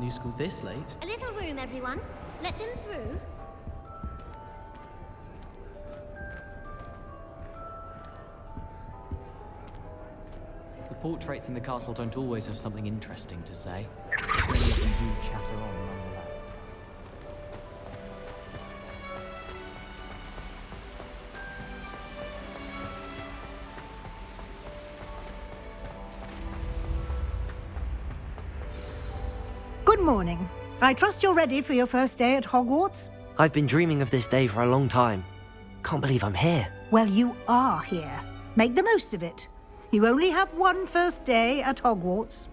new school this late. A little room, everyone. Let them through. The portraits in the castle don't always have something interesting to say. Many of them do chatter on nonetheless. Good morning. I trust you're ready for your first day at Hogwarts? I've been dreaming of this day for a long time. Can't believe I'm here. Well, you are here. Make the most of it. You only have one first day at Hogwarts.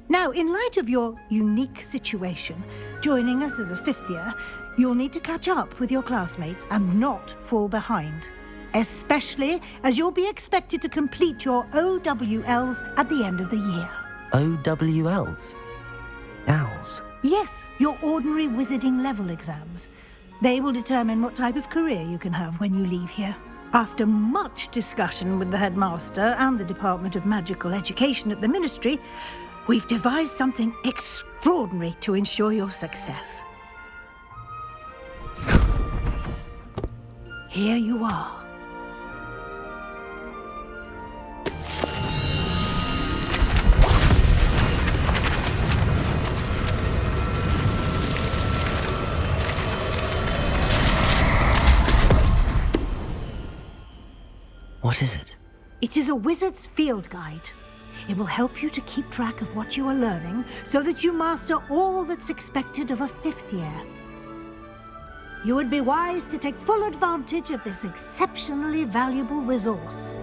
Now, in light of your unique situation, joining us as a fifth year, you'll need to catch up with your classmates and not fall behind. Especially as you'll be expected to complete your OWLs at the end of the year. OWLs? Owls? Yes, your ordinary wizarding level exams. They will determine what type of career you can have when you leave here. After much discussion with the headmaster and the Department of Magical Education at the Ministry, we've devised something extraordinary to ensure your success. Here you are. What is it? It is a wizard's field guide. It will help you to keep track of what you are learning so that you master all that's expected of a fifth year. You would be wise to take full advantage of this exceptionally valuable resource.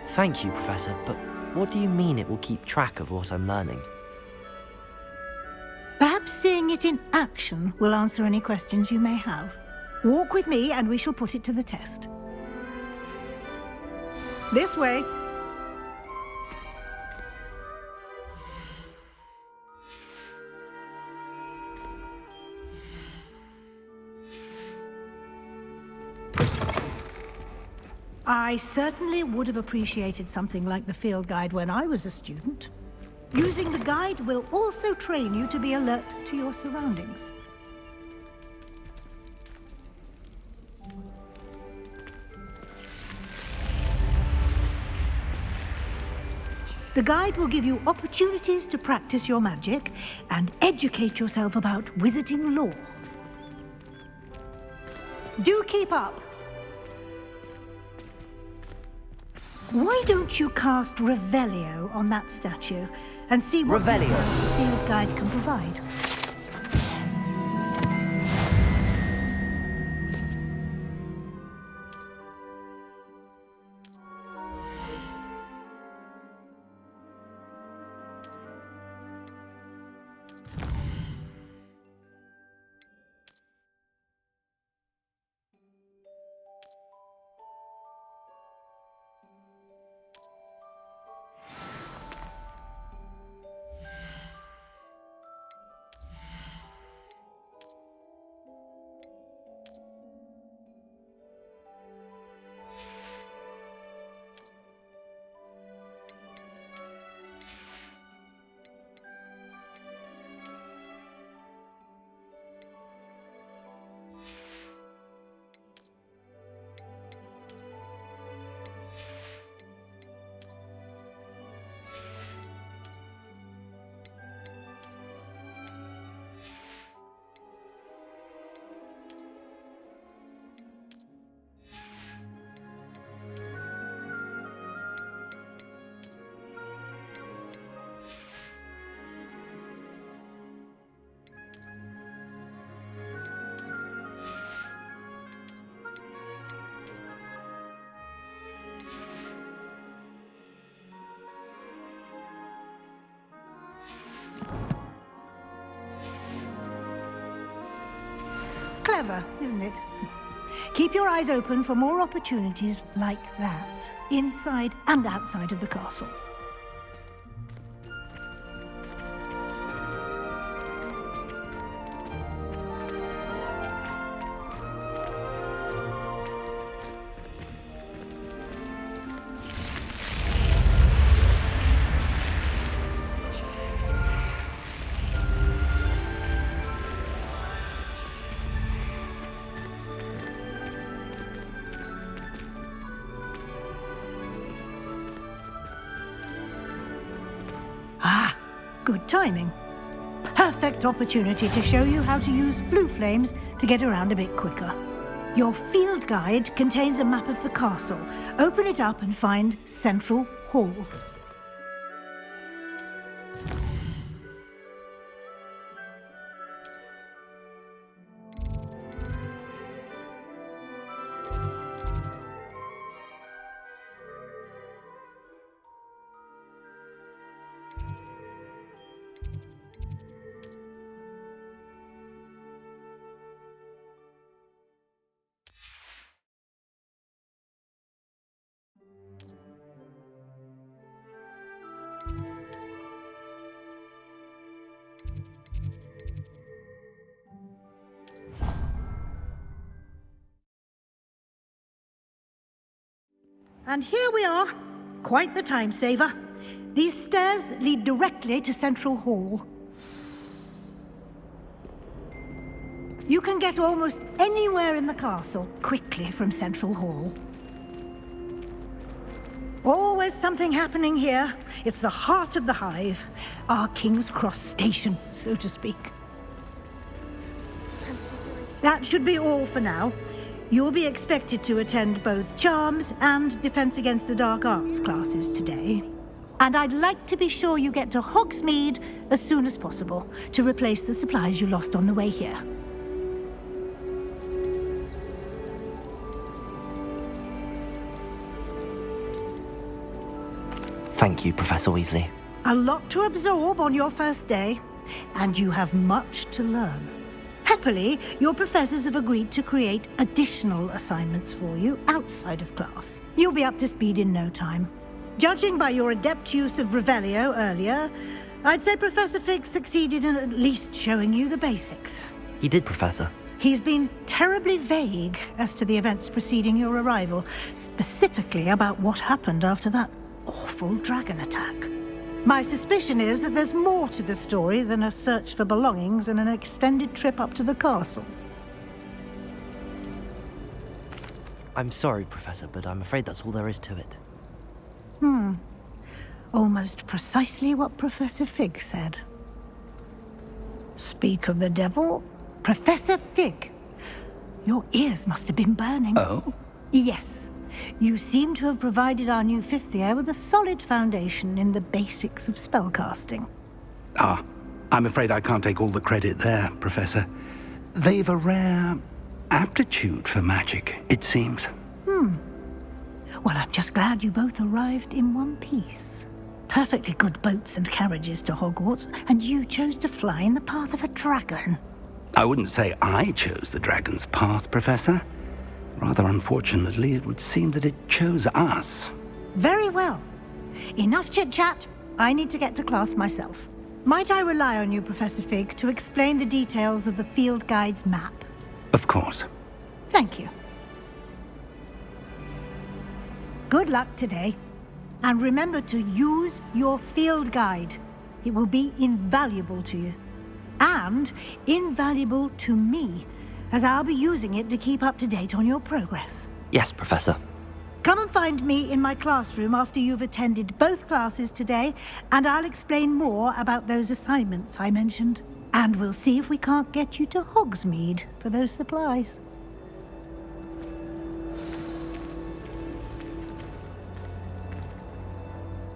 Thank you, Professor, but what do you mean it will keep track of what I'm learning? Perhaps seeing it in action will answer any questions you may have. Walk with me and we shall put it to the test. This way. I certainly would have appreciated something like the field guide when I was a student. Using the guide will also train you to be alert to your surroundings. The guide will give you opportunities to practice your magic and educate yourself about wizarding lore. Do keep up! Why don't you cast Revelio on that statue and see what details the field guide can provide? Clever, isn't it? Keep your eyes open for more opportunities like that, inside and outside of the castle. Good timing. Perfect opportunity to show you how to use flue flames to get around a bit quicker. Your field guide contains a map of the castle. Open it up and find Central Hall. And here we are. Quite the time saver. These stairs lead directly to Central Hall. You can get almost anywhere in the castle quickly from Central Hall. Always something happening here. It's the heart of the hive. Our King's Cross station, so to speak. That should be all for now. You'll be expected to attend both Charms and Defense Against the Dark Arts classes today. And I'd like to be sure you get to Hogsmeade as soon as possible to replace the supplies you lost on the way here. Thank you, Professor Weasley. A lot to absorb on your first day, and you have much to learn. Happily, your professors have agreed to create additional assignments for you outside of class. You'll be up to speed in no time. Judging by your adept use of Revelio earlier, I'd say Professor Fig succeeded in at least showing you the basics. He did, Professor. He's been terribly vague as to the events preceding your arrival, specifically about what happened after that awful dragon attack. My suspicion is that there's more to the story than a search for belongings and an extended trip up to the castle. I'm sorry, Professor, but I'm afraid that's all there is to it. Almost precisely what Professor Fig said. Speak of the devil, Professor Fig. Your ears must have been burning. Oh? Yes. You seem to have provided our new fifth year with a solid foundation in the basics of spellcasting. Ah, I'm afraid I can't take all the credit there, Professor. They've a rare aptitude for magic, it seems. Well, I'm just glad you both arrived in one piece. Perfectly good boats and carriages to Hogwarts, and you chose to fly in the path of a dragon. I wouldn't say I chose the dragon's path, Professor. Rather unfortunately, it would seem that it chose us. Very well. Enough chit-chat. I need to get to class myself. Might I rely on you, Professor Fig, to explain the details of the field guide's map? Of course. Thank you. Good luck today. And remember to use your field guide. It will be invaluable to you. And invaluable to me, as I'll be using it to keep up to date on your progress. Yes, Professor. Come and find me in my classroom after you've attended both classes today, and I'll explain more about those assignments I mentioned. And we'll see if we can't get you to Hogsmeade for those supplies.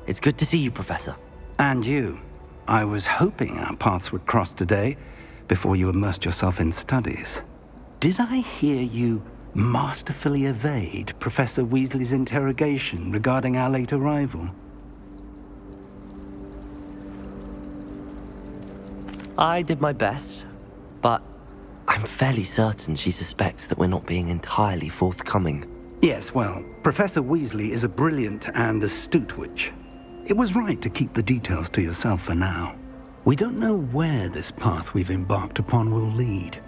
It's good to see you, Professor. And you. I was hoping our paths would cross today, before you immersed yourself in studies. Did I hear you masterfully evade Professor Weasley's interrogation regarding our late arrival? I did my best, but I'm fairly certain she suspects that we're not being entirely forthcoming. Yes, well, Professor Weasley is a brilliant and astute witch. It was right to keep the details to yourself for now. We don't know where this path we've embarked upon will lead.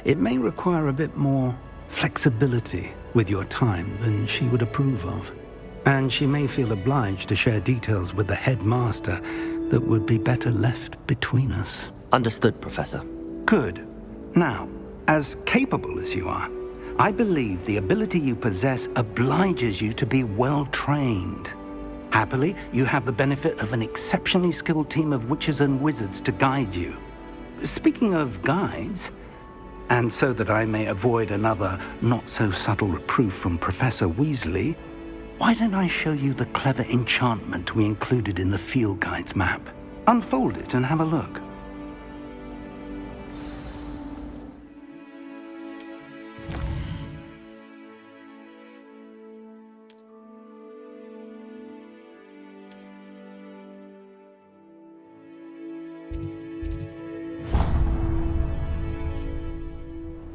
It may require a bit more flexibility with your time than she would approve of. And she may feel obliged to share details with the headmaster that would be better left between us. Understood, Professor. Good. Now, as capable as you are, I believe the ability you possess obliges you to be well trained. Happily, you have the benefit of an exceptionally skilled team of witches and wizards to guide you. Speaking of guides, and so that I may avoid another not-so-subtle reproof from Professor Weasley, why don't I show you the clever enchantment we included in the field guide's map? Unfold it and have a look.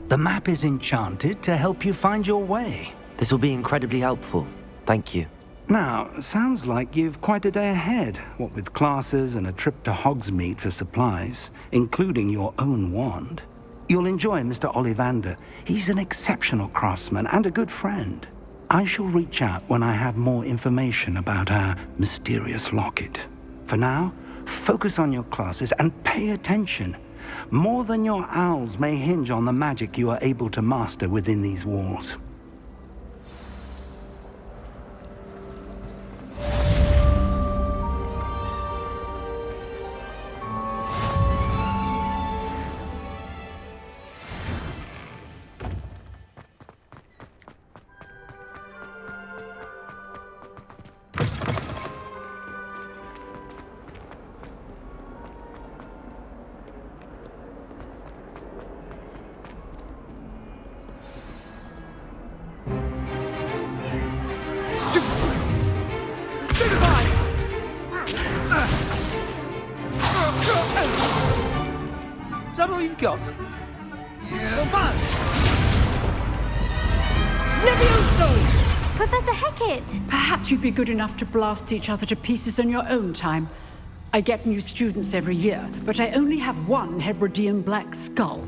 The map is enchanted to help you find your way. This will be incredibly helpful. Thank you. Now, sounds like you've quite a day ahead, what with classes and a trip to Hogsmeade for supplies, including your own wand. You'll enjoy Mr. Ollivander. He's an exceptional craftsman and a good friend. I shall reach out when I have more information about our mysterious locket. For now, focus on your classes and pay attention. More than your owls may hinge on the magic you are able to master within these walls. Is that all you've got? Levioso! Professor Hecat! Perhaps you'd be good enough to blast each other to pieces in your own time. I get new students every year, but I only have one Hebridean black skull.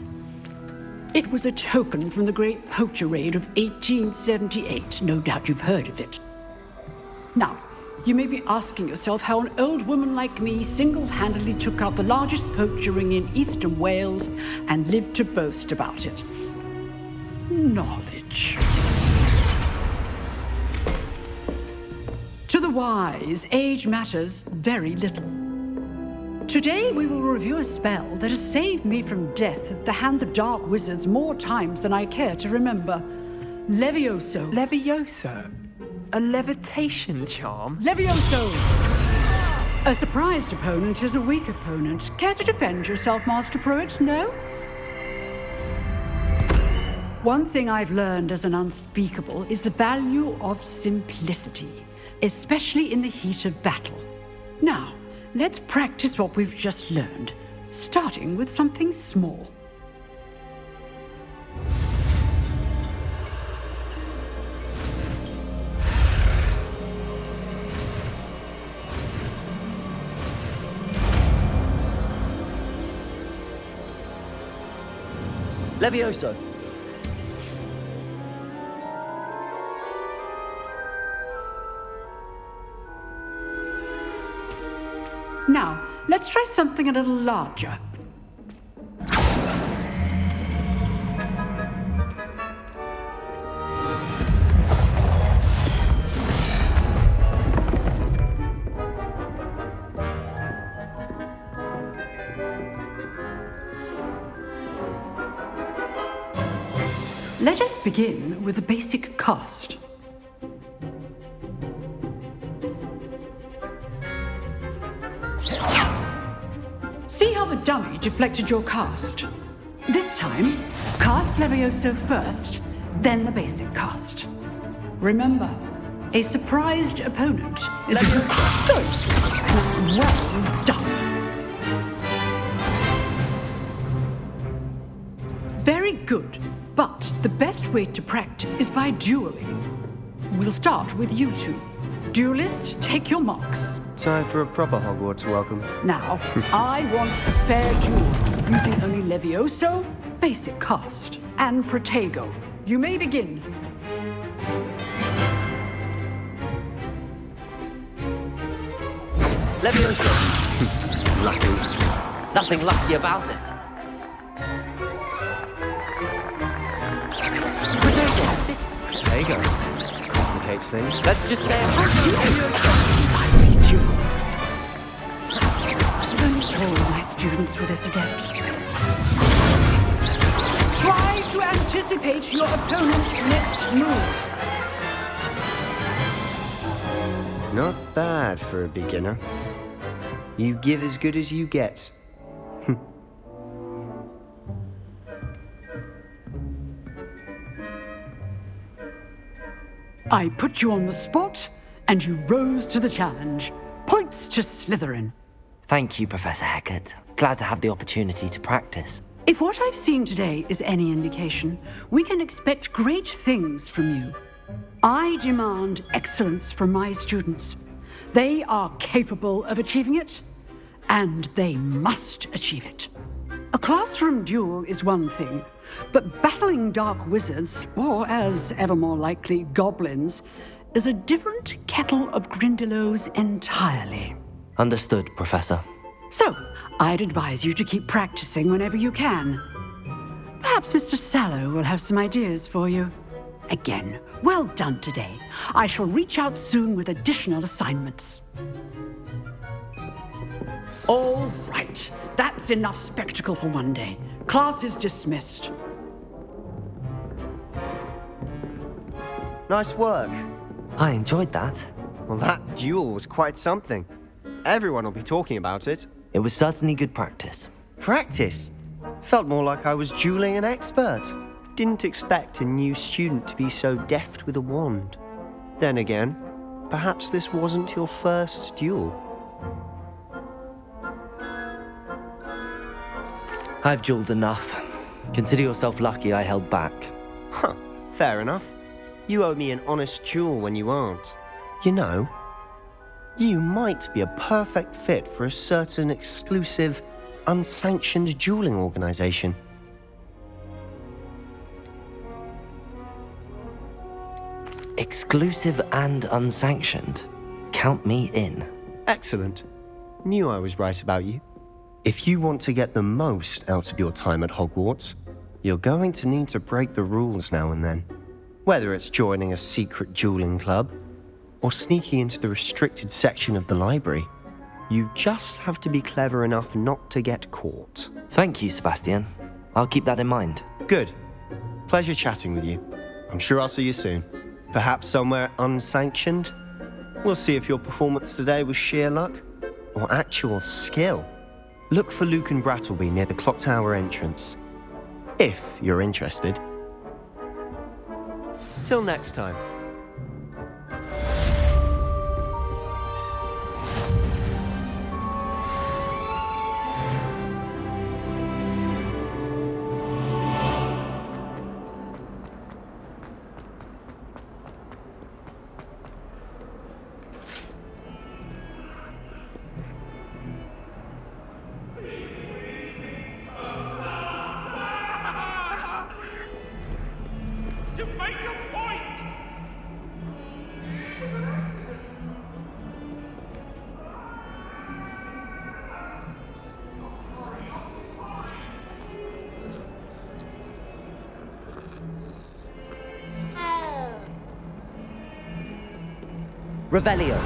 It was a token from the Great Poacher Raid of 1878. No doubt you've heard of it. Now, you may be asking yourself how an old woman like me single-handedly took out the largest poacher ring in eastern Wales and lived to boast about it. Knowledge. To the wise, age matters very little. Today we will review a spell that has saved me from death at the hands of dark wizards more times than I care to remember. Levioso. Levioso? A levitation charm? Levioso! A surprised opponent is a weak opponent. Care to defend yourself, Master Pruitt? No? One thing I've learned as an unspeakable is the value of simplicity, especially in the heat of battle. Now, let's practice what we've just learned, starting with something small. Levioso! Now, let's try something a little larger. Let us begin with the basic cast. See how the dummy deflected your cast? This time, cast Levioso first, then the basic cast. Remember, a surprised opponent is a good well done. Very good, but the best way to practice is by dueling. We'll start with you two. Duelists, take your marks. Time for a proper Hogwarts welcome. Now, I want a fair duel, using only Levioso, basic cast, and Protego. You may begin. Levioso! Lucky. Nothing lucky about it. Protego. complicates things. Let's just say All my students were this adept. Try to anticipate your opponent's next move. Not bad for a beginner. You give as good as you get. I put you on the spot, and you rose to the challenge. Points to Slytherin. Thank you, Professor Hecat. Glad to have the opportunity to practice. If what I've seen today is any indication, we can expect great things from you. I demand excellence from my students. They are capable of achieving it, and they must achieve it. A classroom duel is one thing, but battling dark wizards, or as ever more likely, goblins, is a different kettle of Grindylows entirely. Understood, Professor. So, I'd advise you to keep practicing whenever you can. Perhaps Mr. Sallow will have some ideas for you. Again, well done today. I shall reach out soon with additional assignments. All right, that's enough spectacle for one day. Class is dismissed. Nice work. I enjoyed that. Well, that duel was quite something. Everyone will be talking about it. It was certainly good practice. Practice? Felt more like I was dueling an expert. Didn't expect a new student to be so deft with a wand. Then again, perhaps this wasn't your first duel. I've dueled enough. Consider yourself lucky I held back. Huh, fair enough. You owe me an honest duel when you aren't. You know, you might be a perfect fit for a certain exclusive, unsanctioned dueling organization. Exclusive and unsanctioned. Count me in. Excellent. Knew I was right about you. If you want to get the most out of your time at Hogwarts, you're going to need to break the rules now and then. Whether it's joining a secret dueling club or sneaking into the restricted section of the library, you just have to be clever enough not to get caught. Thank you, Sebastian. I'll keep that in mind. Good. Pleasure chatting with you. I'm sure I'll see you soon. Perhaps somewhere unsanctioned? We'll see if your performance today was sheer luck or actual skill. Look for Luke and Brattleby near the clock tower entrance, if you're interested. Till next time. To make a point! Revelio.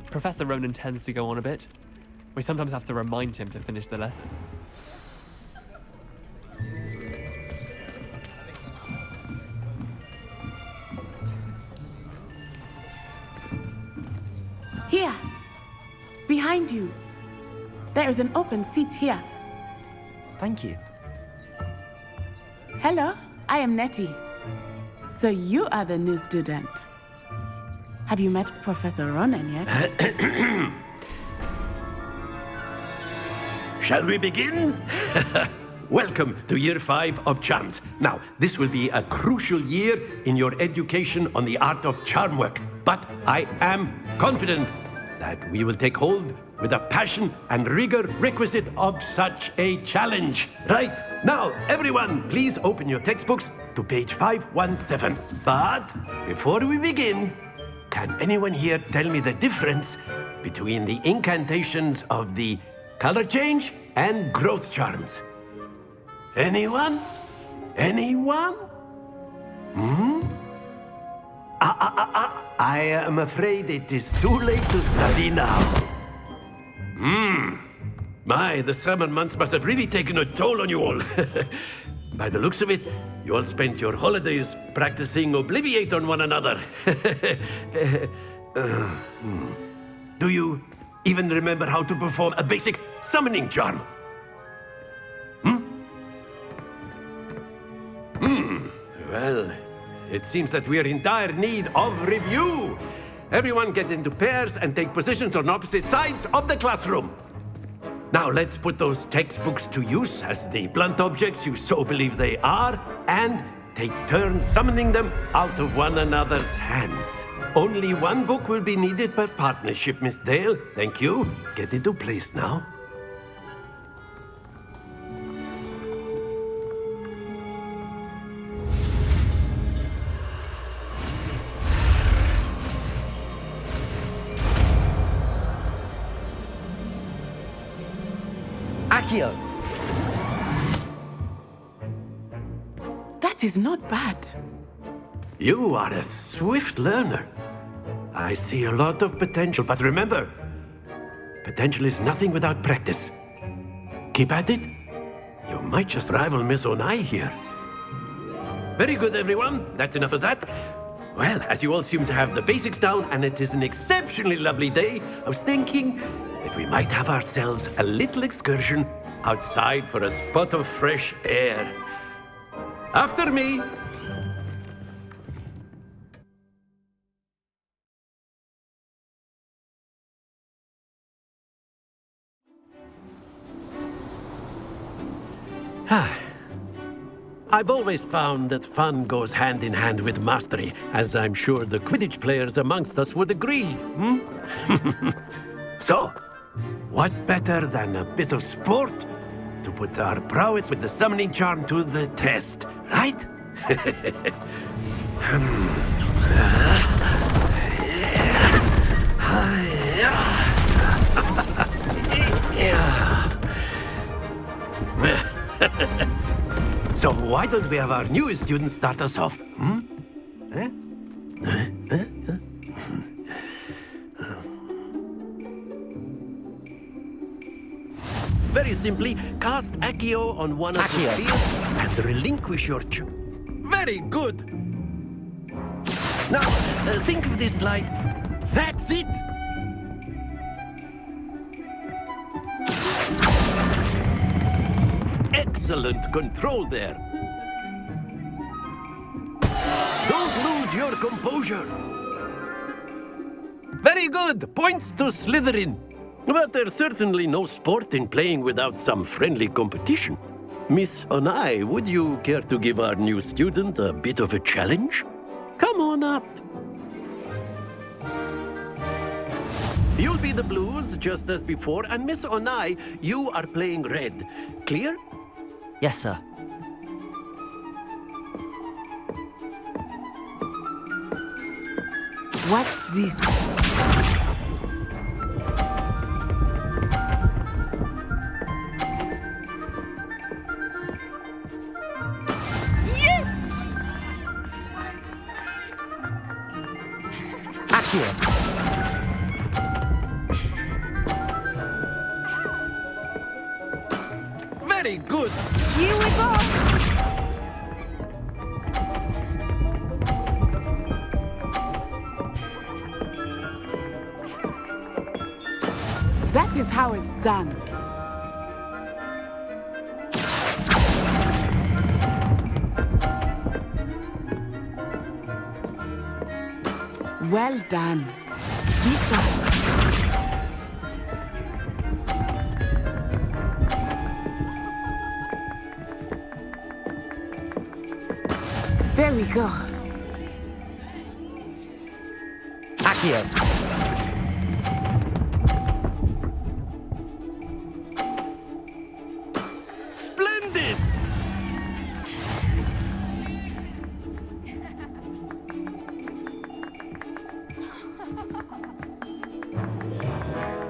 Professor Ronan tends to go on a bit. We sometimes have to remind him to finish the lesson. Here, behind you. There is an open seat here. Thank you. Hello, I am Nettie. So you are the new student. Have you met Professor Ronan yet? Shall we begin? Welcome to Year 5 of Charms. Now, this will be a crucial year in your education on the art of charm work, but I am confident that we will take hold with the passion and rigor requisite of such a challenge. Right, now, everyone, please open your textbooks to page 517. But before we begin, can anyone here tell me the difference between the incantations of the color change and growth charms? Anyone? Anyone? I am afraid it is too late to study now. My, the summer months must have really taken a toll on you all. By the looks of it, you all spent your holidays practicing Obliviate on one another. Do you even remember how to perform a basic summoning charm? Well, it seems that we are in dire need of review. Everyone get into pairs and take positions on opposite sides of the classroom. Now let's put those textbooks to use as the blunt objects you so believe they are, and take turns summoning them out of one another's hands. Only one book will be needed per partnership, Miss Dale. Thank you. Get into place now. Accio! That is not bad. You are a swift learner. I see a lot of potential, but remember, potential is nothing without practice. Keep at it. You might just rival Miss Onai here. Very good, everyone. That's enough of that. Well, as you all seem to have the basics down, and it is an exceptionally lovely day, I was thinking that we might have ourselves a little excursion outside for a spot of fresh air. After me. I've always found that fun goes hand in hand with mastery, as I'm sure the Quidditch players amongst us would agree. So, what better than a bit of sport to put our prowess with the summoning charm to the test, right? So why don't we have our newest student start us off? Very simply, cast Accio on one of the spheres and relinquish your Very good! Now, think of this like, that's it! Excellent control there. Don't lose your composure. Very good. Points to Slytherin. But there's certainly no sport in playing without some friendly competition. Miss Onai, would you care to give our new student a bit of a challenge? Come on up. You'll be the blues, just as before, and Miss Onai, you are playing red. Clear? Yes, sir. Watch this. Yes! Accio. Very good. Here we go! That is how it's done. Well done. Be sharp. There we go. Accio.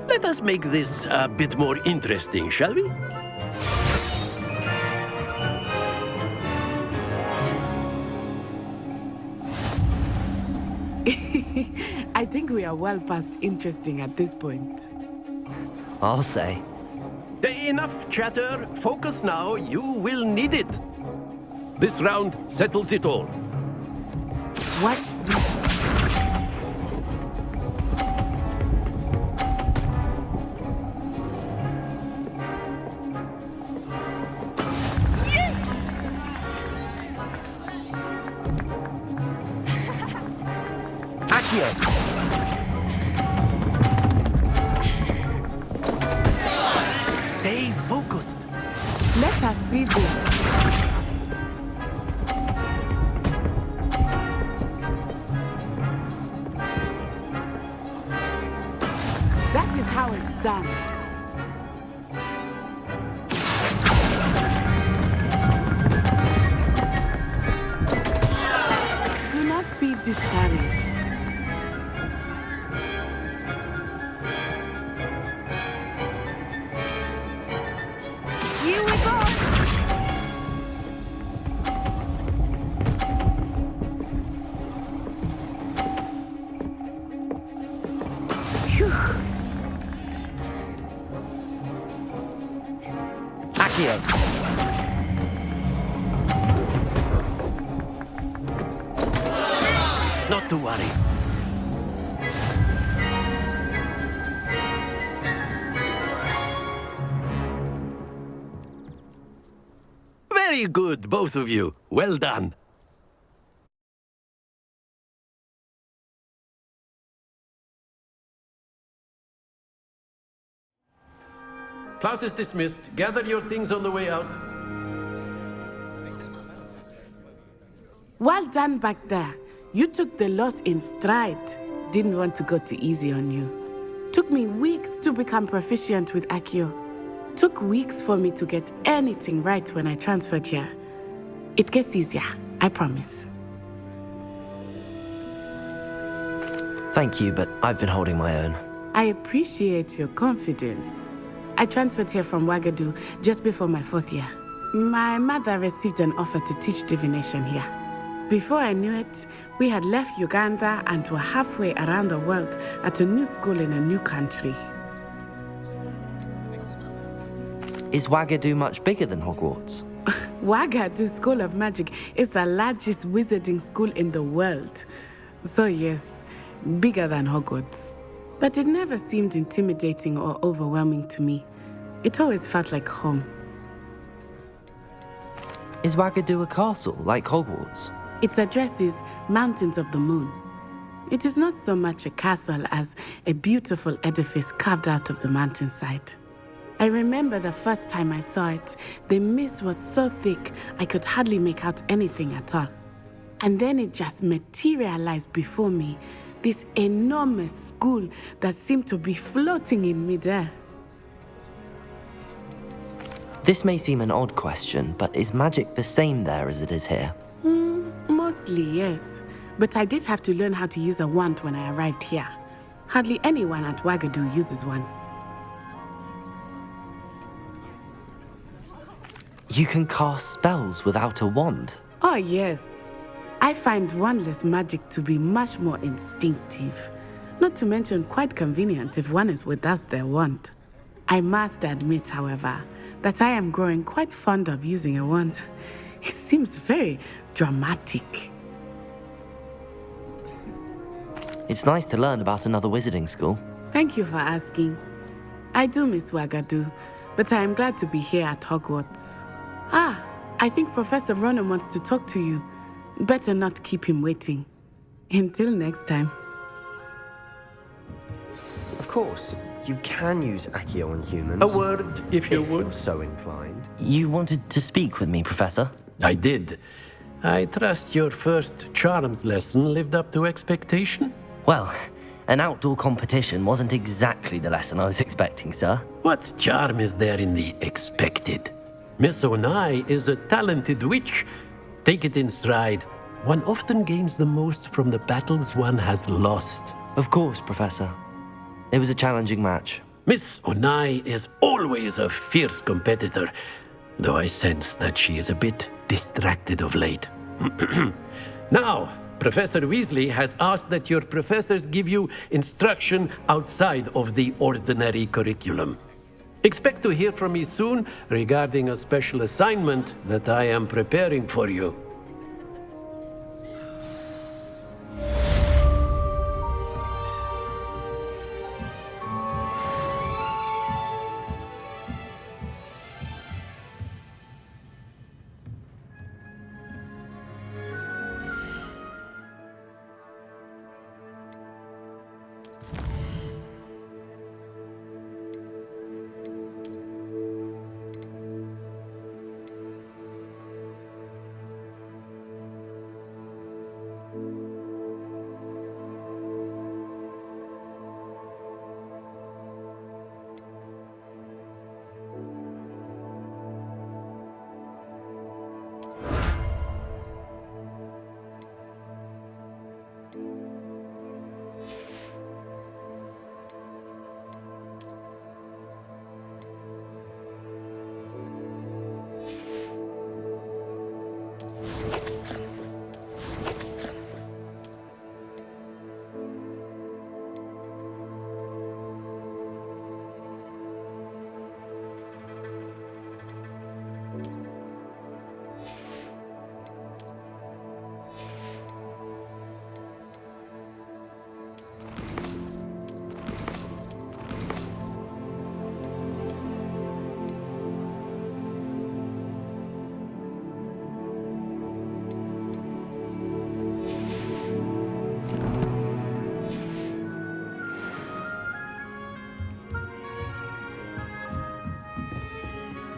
Let us make this a bit more interesting, shall we? I think we are well past interesting at this point. I'll say. Enough chatter. Focus now. You will need it. This round settles it all. Watch this. Accio! Stay focused. Let us see this. That is how it's done. Do not be discouraged. Here we go. Phew. Accio! Not to worry. Very good, both of you. Well done. Class is dismissed. Gather your things on the way out. Well done back there. You took the loss in stride. Didn't want to go too easy on you. Took me weeks to become proficient with Accio. Took weeks for me to get anything right when I transferred here. It gets easier, I promise. Thank you, but I've been holding my own. I appreciate your confidence. I transferred here from Wagadu just before my 4th year. My mother received an offer to teach divination here. Before I knew it, we had left Uganda and were halfway around the world at a new school in a new country. Is Wagadu much bigger than Hogwarts? Wagadu School of Magic is the largest wizarding school in the world. So yes, bigger than Hogwarts. But it never seemed intimidating or overwhelming to me. It always felt like home. Is Wagadu a castle, like Hogwarts? Its address is Mountains of the Moon. It is not so much a castle as a beautiful edifice carved out of the mountainside. I remember the first time I saw it, the mist was so thick I could hardly make out anything at all. And then it just materialized before me, this enormous school that seemed to be floating in midair. This may seem an odd question, but is magic the same there as it is here? Mostly, yes. But I did have to learn how to use a wand when I arrived here. Hardly anyone at Wagadu uses one. You can cast spells without a wand? Oh, yes. I find wandless magic to be much more instinctive. Not to mention quite convenient if one is without their wand. I must admit, however, that I am growing quite fond of using a wand. It seems very dramatic. It's nice to learn about another wizarding school. Thank you for asking. I do miss Wagadu, but I am glad to be here at Hogwarts. Ah, I think Professor Ronan wants to talk to you. Better not keep him waiting. Until next time. Of course, you can use Accio on humans. A word, if you would. You're so inclined. You wanted to speak with me, Professor? I did. I trust your first charms lesson lived up to expectation? Well, an outdoor competition wasn't exactly the lesson I was expecting, sir. What charm is there in the expected? Miss Onai is a talented witch. Take it in stride. One often gains the most from the battles one has lost. Of course, Professor. It was a challenging match. Miss Onai is always a fierce competitor, though I sense that she is a bit distracted of late. Now, Professor Weasley has asked that your professors give you instruction outside of the ordinary curriculum. Expect to hear from me soon regarding a special assignment that I am preparing for you.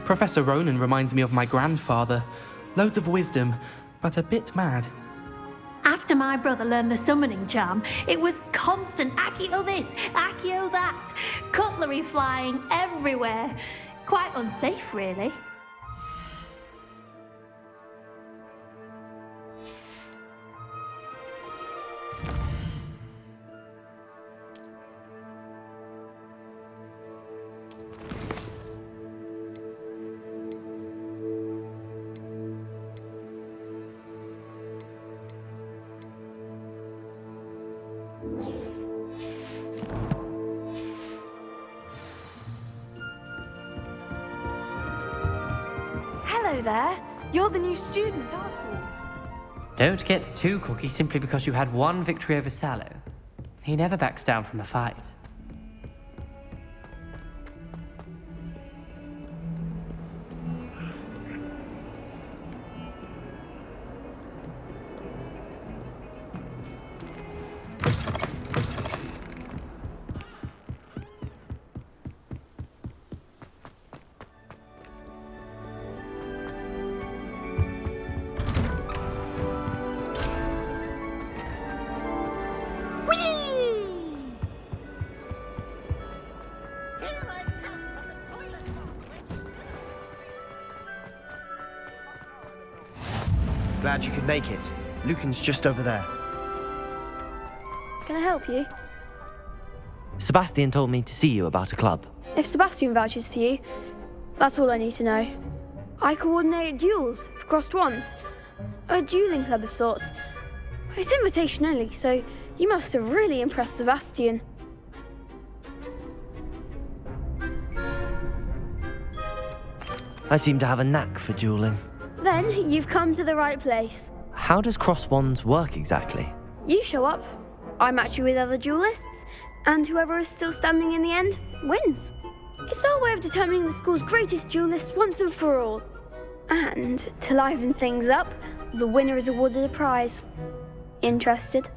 Professor Ronan reminds me of my grandfather. Loads of wisdom, but a bit mad. After my brother learned the summoning charm, it was constant Accio this, Accio that, cutlery flying everywhere. Quite unsafe, really. Hello there. You're the new student, aren't you? Don't get too cocky simply because you had one victory over Sallow. He never backs down from a fight. Glad you could make it. Lucan's just over there. Can I help you? Sebastian told me to see you about a club. If Sebastian vouches for you, that's all I need to know. I coordinate duels for crossed wands. A dueling club of sorts. It's invitation only, so you must have really impressed Sebastian. I seem to have a knack for dueling. Then you've come to the right place. How does cross wands work exactly? You show up, I match you with other duelists, and whoever is still standing in the end wins. It's our way of determining the school's greatest duelist once and for all. And to liven things up, the winner is awarded a prize. Interested?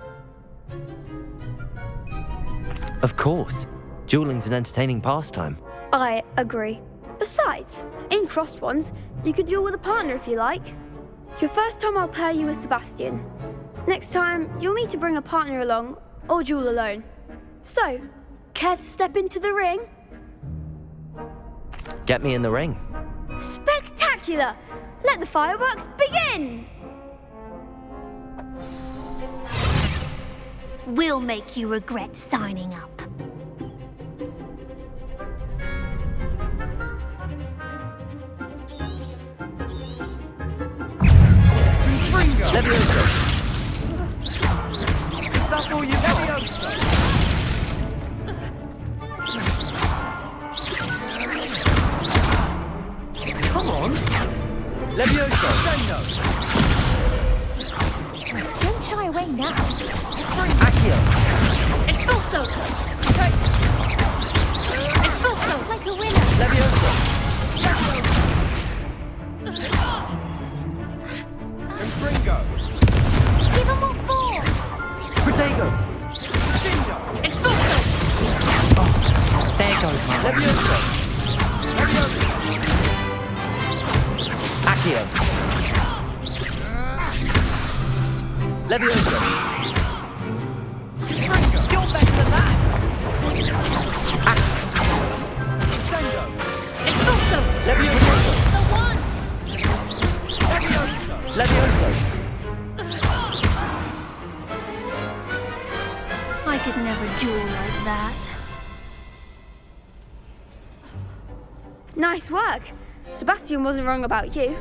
Of course. Dueling's an entertaining pastime. I agree. Besides, in crossed ones, you can duel with a partner if you like. Your first time I'll pair you with Sebastian. Next time, you'll need to bring a partner along, or duel alone. So, care to step into the ring? Get me in the ring. Spectacular! Let the fireworks begin! We'll make you regret signing up. Levioso! Is that all you got? Come on! Levioso! Don't shy away now. Accio! Expulso! Expulso! Like a winner! Levioso! Confringo! Give him what for! Protego! Expulso! Oh, there goes my Levioso! Levioso! Accio! Levioso! You're better than that! Extendo! Expulso! Levioso! The one! Levioso! Levioso! I could never duel like that. Nice work. Sebastian wasn't wrong about you.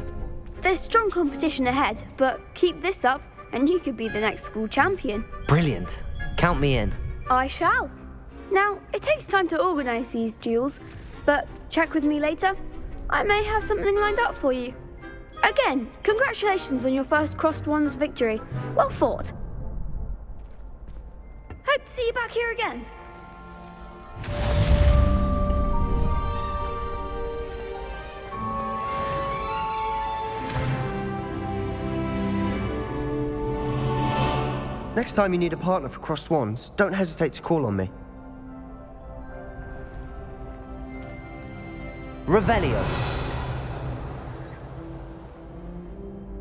There's strong competition ahead, but keep this up and you could be the next school champion. Brilliant. Count me in. I shall. Now, it takes time to organise these duels, but check with me later. I may have something lined up for you. Again, congratulations on your first Crossed Wands victory. Well fought. Hope to see you back here again. Next time you need a partner for Crossed Wands, don't hesitate to call on me. Revelio.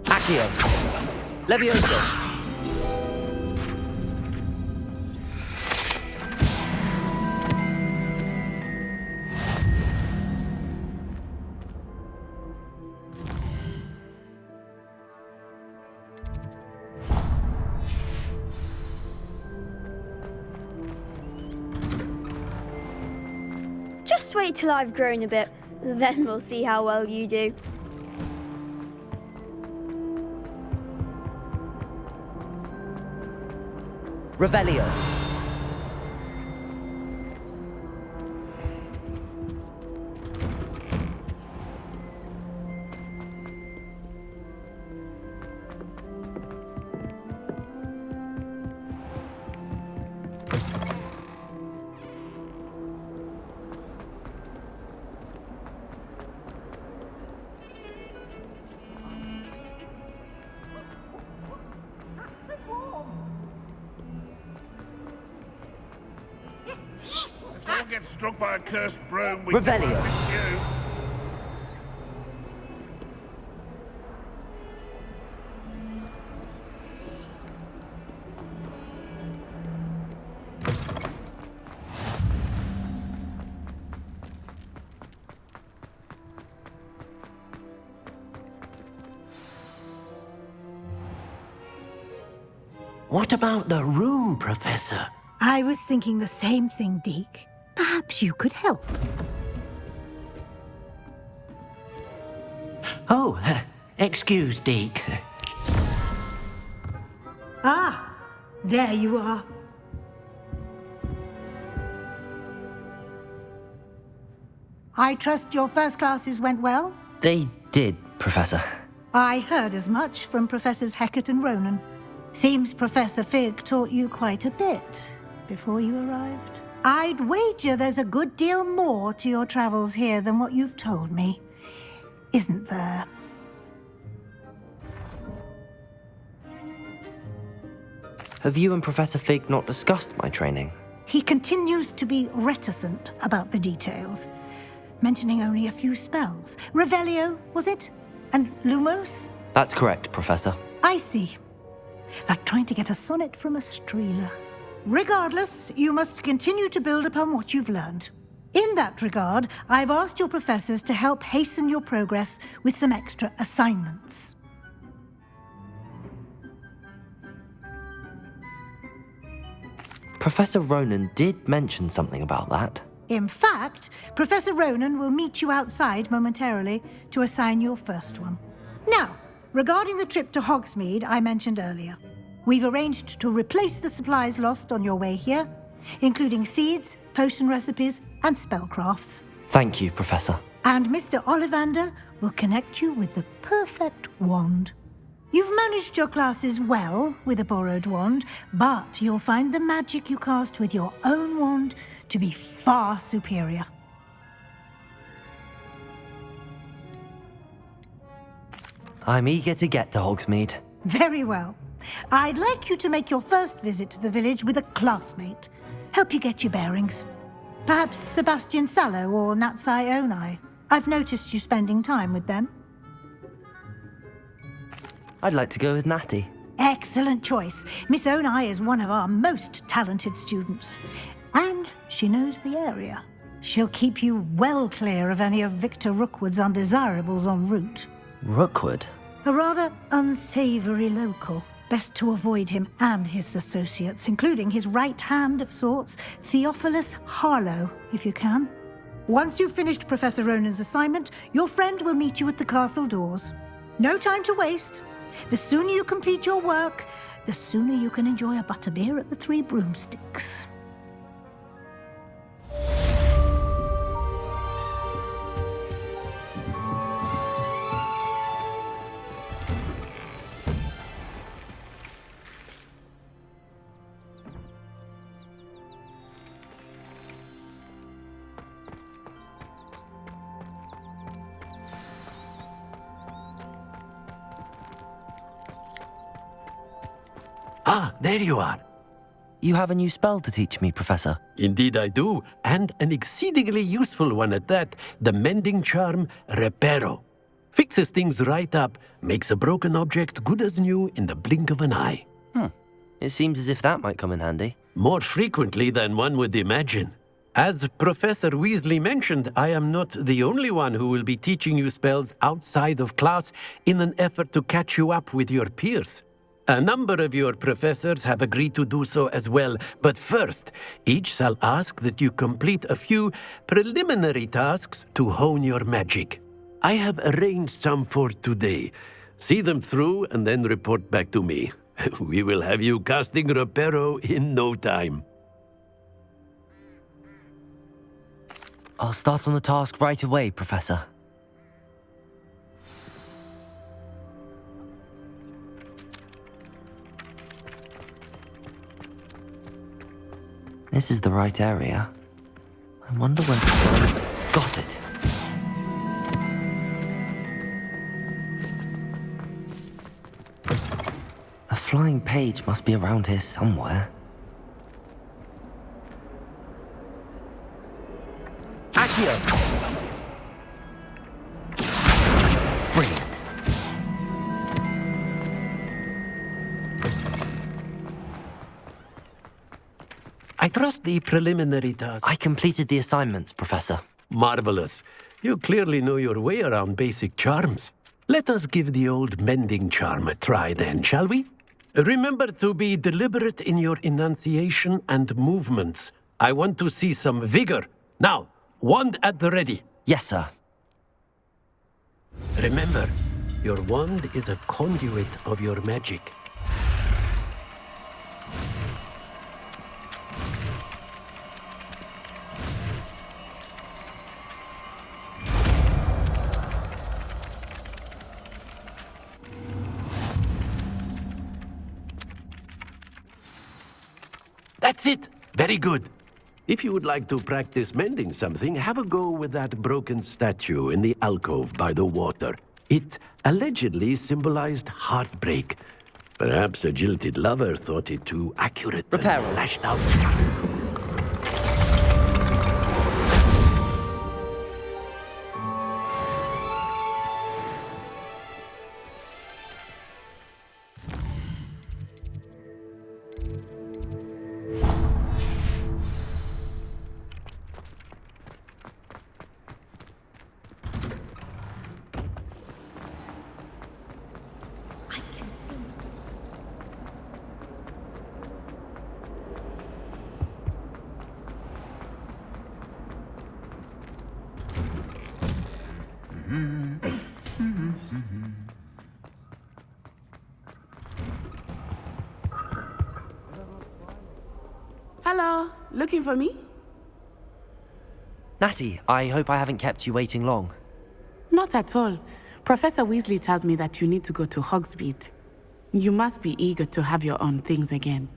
Accio. Levioso. Just wait till I've grown a bit, then we'll see how well you do. Revelio. If someone gets struck by a cursed broom, we Revelio. know it's you. What about the room, Professor? I was thinking the same thing, Deke. Perhaps you could help. Oh, excuse, Deke. Ah, there you are. I trust your first classes went well? They did, Professor. I heard as much from Professors Hecat and Ronan. Seems Professor Fig taught you quite a bit before you arrived. I'd wager there's a good deal more to your travels here than what you've told me. Isn't there? Have you and Professor Fig not discussed my training? He continues to be reticent about the details, mentioning only a few spells. Revelio, was it? And Lumos? That's correct, Professor. I see. Like trying to get a sonnet from a streeler. Regardless, you must continue to build upon what you've learned. In that regard, I've asked your professors to help hasten your progress with some extra assignments. Professor Ronan did mention something about that. In fact, Professor Ronan will meet you outside momentarily to assign your first one. Now, regarding the trip to Hogsmeade I mentioned earlier, we've arranged to replace the supplies lost on your way here, including seeds, potion recipes, and spellcrafts. Thank you, Professor. And Mr. Ollivander will connect you with the perfect wand. You've managed your classes well with a borrowed wand, but you'll find the magic you cast with your own wand to be far superior. I'm eager to get to Hogsmeade. Very well. I'd like you to make your first visit to the village with a classmate. Help you get your bearings. Perhaps Sebastian Sallow or Natsai Onai. I've noticed you spending time with them. I'd like to go with Natty. Excellent choice. Miss Onai is one of our most talented students. And she knows the area. She'll keep you well clear of any of Victor Rookwood's undesirables en route. Rookwood? A rather unsavory local. Best to avoid him and his associates, including his right hand of sorts, Theophilus Harlow, if you can. Once you've finished Professor Ronan's assignment, your friend will meet you at the castle doors. No time to waste. The sooner you complete your work, the sooner you can enjoy a butterbeer at the Three Broomsticks. Ah, there you are. You have a new spell to teach me, Professor. Indeed I do, and an exceedingly useful one at that, the mending charm Reparo. Fixes things right up, makes a broken object good as new in the blink of an eye. It seems as if that might come in handy. More frequently than one would imagine. As Professor Weasley mentioned, I am not the only one who will be teaching you spells outside of class in an effort to catch you up with your peers. A number of your professors have agreed to do so as well, but first, each shall ask that you complete a few preliminary tasks to hone your magic. I have arranged some for today. See them through and then report back to me. We will have you casting Reparo in no time. I'll start on the task right away, Professor. This is the right area. I wonder where to... Got it! A flying page must be around here somewhere. Accio! Brilliant. I trust the preliminary task. I completed the assignments, Professor. Marvelous. You clearly know your way around basic charms. Let us give the old mending charm a try then, shall we? Remember to be deliberate in your enunciation and movements. I want to see some vigor. Now, wand at the ready. Yes, sir. Remember, your wand is a conduit of your magic. That's it! Very good. If you would like to practice mending something, have a go with that broken statue in the alcove by the water. It allegedly symbolized heartbreak. Perhaps a jilted lover thought it too accurate and lashed out. Hello, looking for me? Natty, I hope I haven't kept you waiting long. Not at all. Professor Weasley tells me that you need to go to Hogsmeade. You must be eager to have your own things again.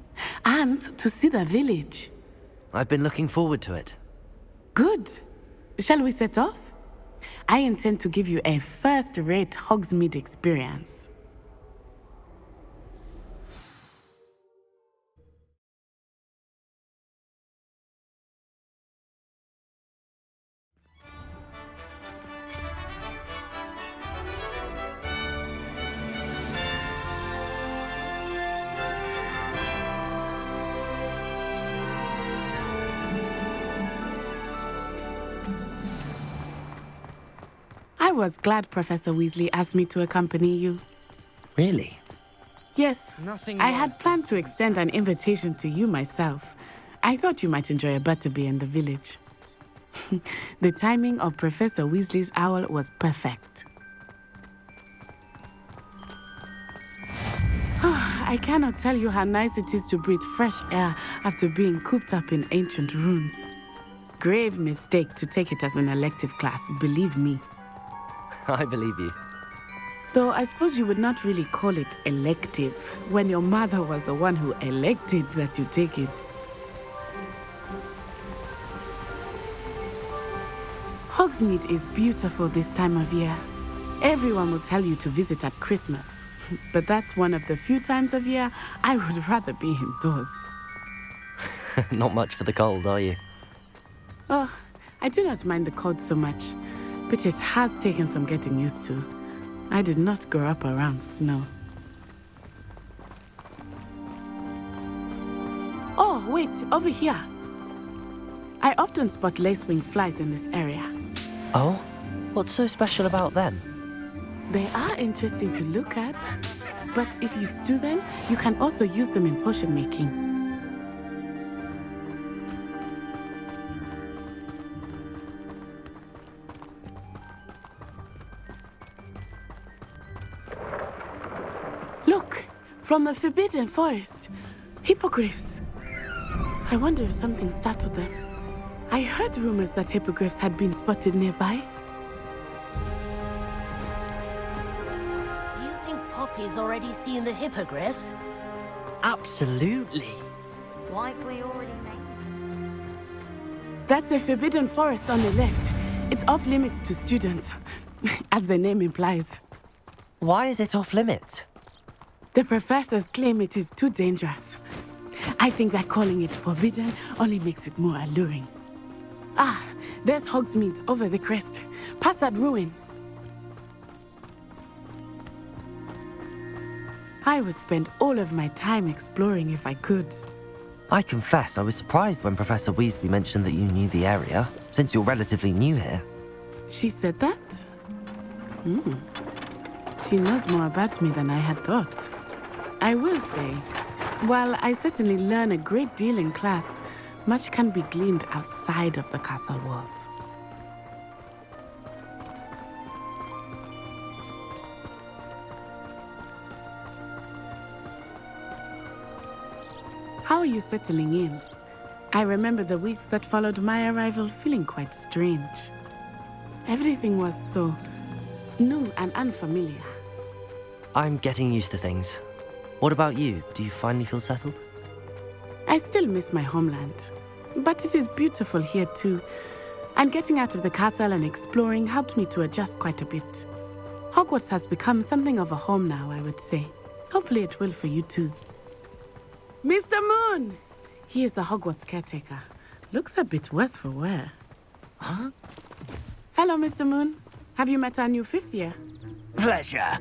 And to see the village. I've been looking forward to it. Good. Shall we set off? I intend to give you a first-rate Hogsmeade experience. I was glad Professor Weasley asked me to accompany you. Really? Yes, I had planned to extend an invitation to you myself. I thought you might enjoy a butterbeer in the village. The timing of Professor Weasley's owl was perfect. I cannot tell you how nice it is to breathe fresh air after being cooped up in ancient ruins. Grave mistake to take it as an elective class, believe me. I believe you. Though I suppose you would not really call it elective when your mother was the one who elected that you take it. Hogsmeade is beautiful this time of year. Everyone will tell you to visit at Christmas, but that's one of the few times of year I would rather be indoors. Not much for the cold, are you? Oh, I do not mind the cold so much, but it has taken some getting used to. I did not grow up around snow. Oh, wait, over here. I often spot lacewing flies in this area. Oh? What's so special about them? They are interesting to look at, but if you stew them, you can also use them in potion making. Look, from the Forbidden Forest, hippogriffs. I wonder if something startled them. I heard rumors that hippogriffs had been spotted nearby. You think Poppy's already seen the hippogriffs? Absolutely. Like we already made. That's the Forbidden Forest on the left. It's off limits to students, as the name implies. Why is it off limits? The professors claim it is too dangerous. I think that calling it forbidden only makes it more alluring. Ah, there's Hogsmeade over the crest, past that ruin. I would spend all of my time exploring if I could. I confess I was surprised when Professor Weasley mentioned that you knew the area, since you're relatively new here. She said that? She knows more about me than I had thought. I will say, while I certainly learn a great deal in class, much can be gleaned outside of the castle walls. How are you settling in? I remember the weeks that followed my arrival feeling quite strange. Everything was so new and unfamiliar. I'm getting used to things. What about you? Do you finally feel settled? I still miss my homeland, but it is beautiful here too. And getting out of the castle and exploring helped me to adjust quite a bit. Hogwarts has become something of a home now, I would say. Hopefully it will for you too. Mr. Moon! He is the Hogwarts caretaker. Looks a bit worse for wear. Huh? Hello, Mr. Moon. Have you met our new fifth year? Pleasure.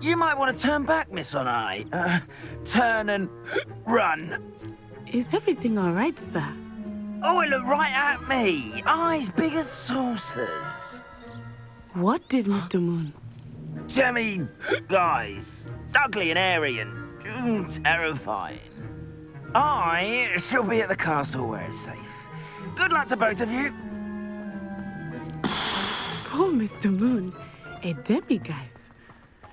You might want to turn back, Miss On-Eye. Turn and run. Is everything all right, sir? Oh, it looked right at me. Eyes big as saucers. What did Mr. Moon? Jemmy guys. Ugly and airy and terrifying. I shall be at the castle where it's safe. Good luck to both of you. Oh, Mr. Moon, a demiguise.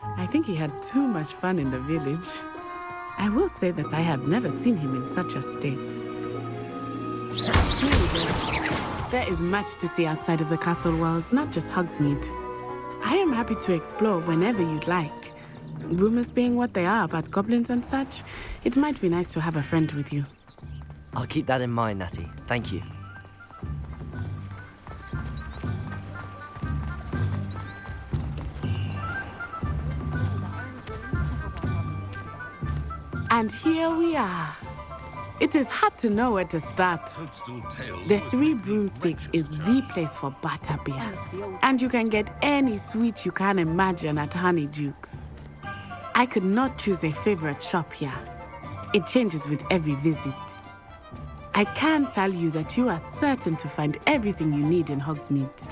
I think he had too much fun in the village. I will say that I have never seen him in such a state. Here we go. There is much to see outside of the castle walls, not just Hogsmeade. I am happy to explore whenever you'd like. Rumors being what they are about goblins and such, it might be nice to have a friend with you. I'll keep that in mind, Natty. Thank you. And here we are. It is hard to know where to start. The Three Broomsticks is the place for butterbeer. And you can get any sweet you can imagine at Honeydukes. I could not choose a favorite shop here. It changes with every visit. I can tell you that you are certain to find everything you need in Hogsmeade.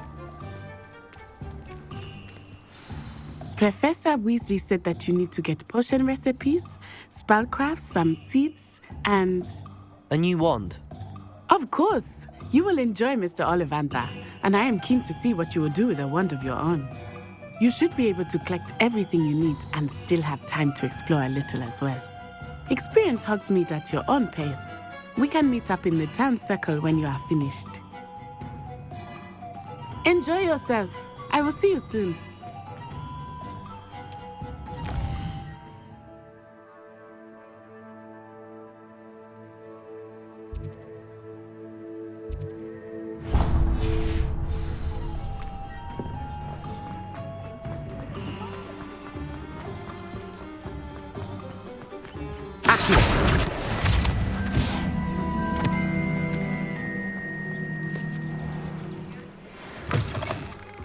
Professor Weasley said that you need to get potion recipes, spellcrafts, some seeds, and... A new wand? Of course! You will enjoy Mr. Ollivander, and I am keen to see what you will do with a wand of your own. You should be able to collect everything you need and still have time to explore a little as well. Experience Hogsmeade at your own pace. We can meet up in the town circle when you are finished. Enjoy yourself. I will see you soon.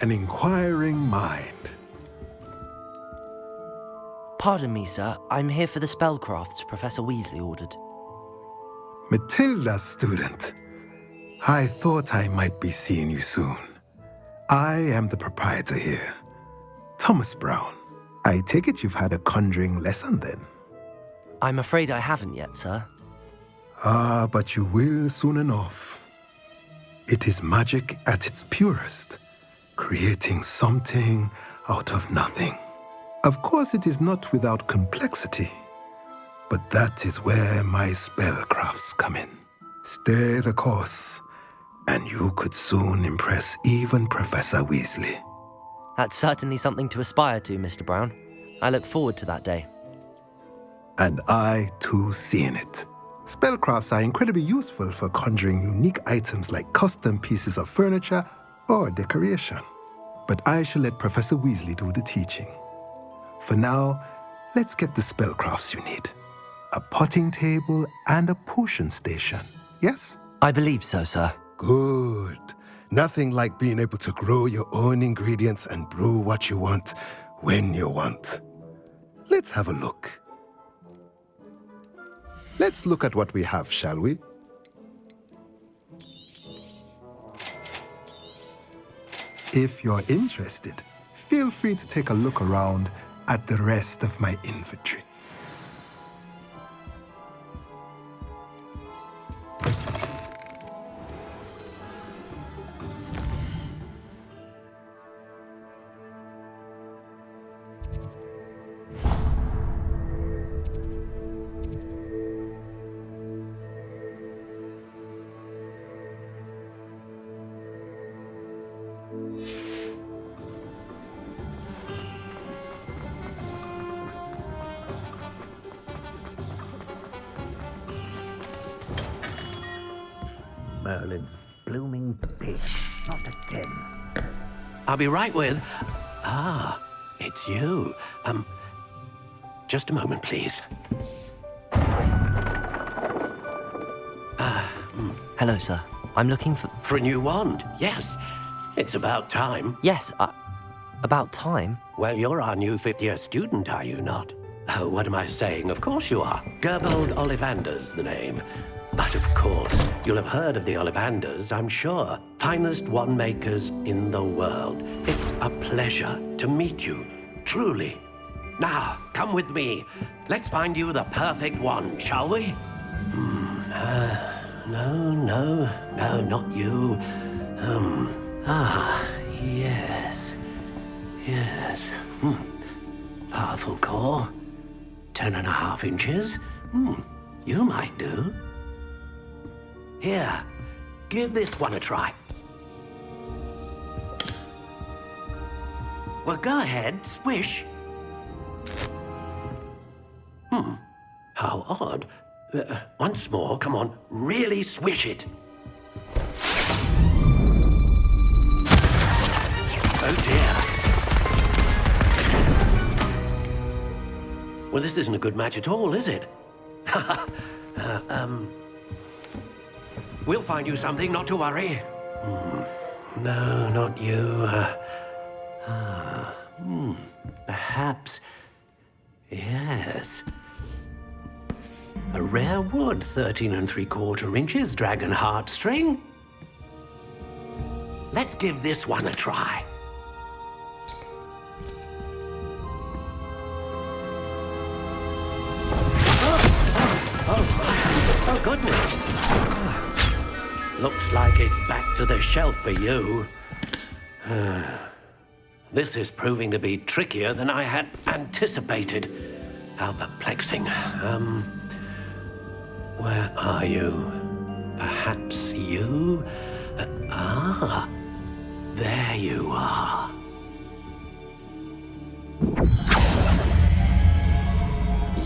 An inquiring mind. Pardon me, sir. I'm here for the spellcrafts Professor Weasley ordered. Matilda, student. I thought I might be seeing you soon. I am the proprietor here, Thomas Brown. I take it you've had a conjuring lesson then? I'm afraid I haven't yet, sir. Ah, but you will soon enough. It is magic at its purest, creating something out of nothing. Of course, it is not without complexity, but that is where my spellcrafts come in. Stay the course, and you could soon impress even Professor Weasley. That's certainly something to aspire to, Mr. Brown. I look forward to that day. And I, too, seeing it. Spellcrafts are incredibly useful for conjuring unique items like custom pieces of furniture or decoration. But I shall let Professor Weasley do the teaching. For now, let's get the spellcrafts you need. A potting table and a potion station, yes? I believe so, sir. Good. Nothing like being able to grow your own ingredients and brew what you want when you want. Let's have a look. Let's look at what we have, shall we? If you're interested, feel free to take a look around at the rest of my inventory. Merlin's blooming pig. Not again. I'll be right with... Ah, it's you. Just a moment, please. Hello, sir. I'm looking for... For a new wand, yes. It's about time. Yes, about time? Well, you're our new fifth-year student, are you not? Oh, what am I saying? Of course you are. Gerbold Ollivander's the name. But of course, you'll have heard of the Ollivanders, I'm sure. Finest wand makers in the world. It's a pleasure to meet you, truly. Now, come with me. Let's find you the perfect wand, shall we? No, not you. Yes. Yes. Powerful core. 10.5 inches. You might do. Here, give this one a try. Well, go ahead, swish. How odd. Once more, come on, really swish it. Oh dear. Well, this isn't a good match at all, is it? We'll find you something, not to worry. No, not you. Perhaps. Yes. A rare wood, 13 3/4 inches, dragon heartstring. Let's give this one a try. Oh, goodness. Looks like it's back to the shelf for you. This is proving to be trickier than I had anticipated. How perplexing. Where are you? Perhaps you? There you are.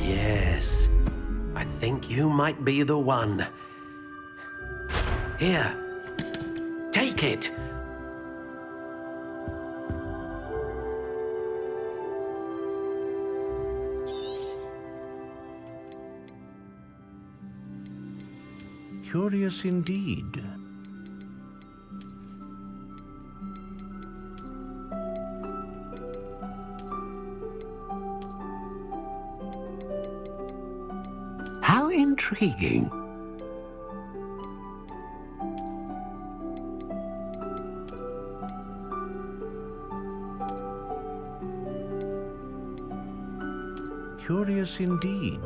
Yes, I think you might be the one. Here, take it. Curious indeed. How intriguing. Curious indeed.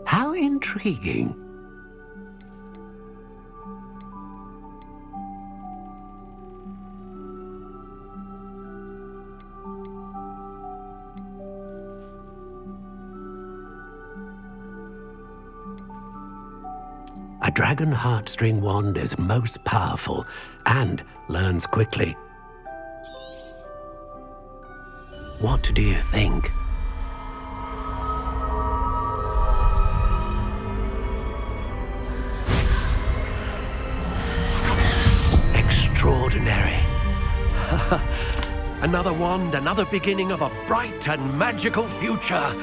How intriguing. A dragon heartstring wand is most powerful and learns quickly. What do you think? Extraordinary. Another wand, another beginning of a bright and magical future.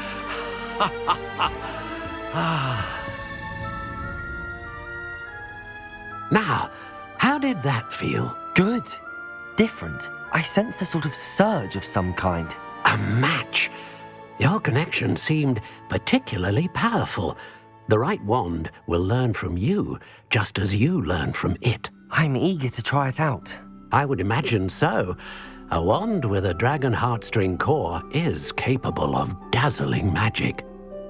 Now, how did that feel? Good. Different. I sensed a sort of surge of some kind. A match. Your connection seemed particularly powerful. The right wand will learn from you, just as you learn from it. I'm eager to try it out. I would imagine so. A wand with a dragon heartstring core is capable of dazzling magic.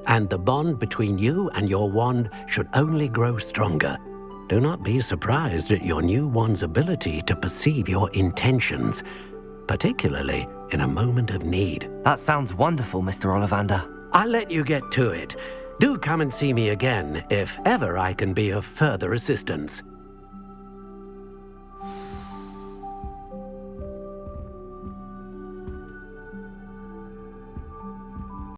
And the bond between you and your wand should only grow stronger. Do not be surprised at your new wand's ability to perceive your intentions, particularly in a moment of need. That sounds wonderful, Mr. Ollivander. I'll let you get to it. Do come and see me again if ever I can be of further assistance.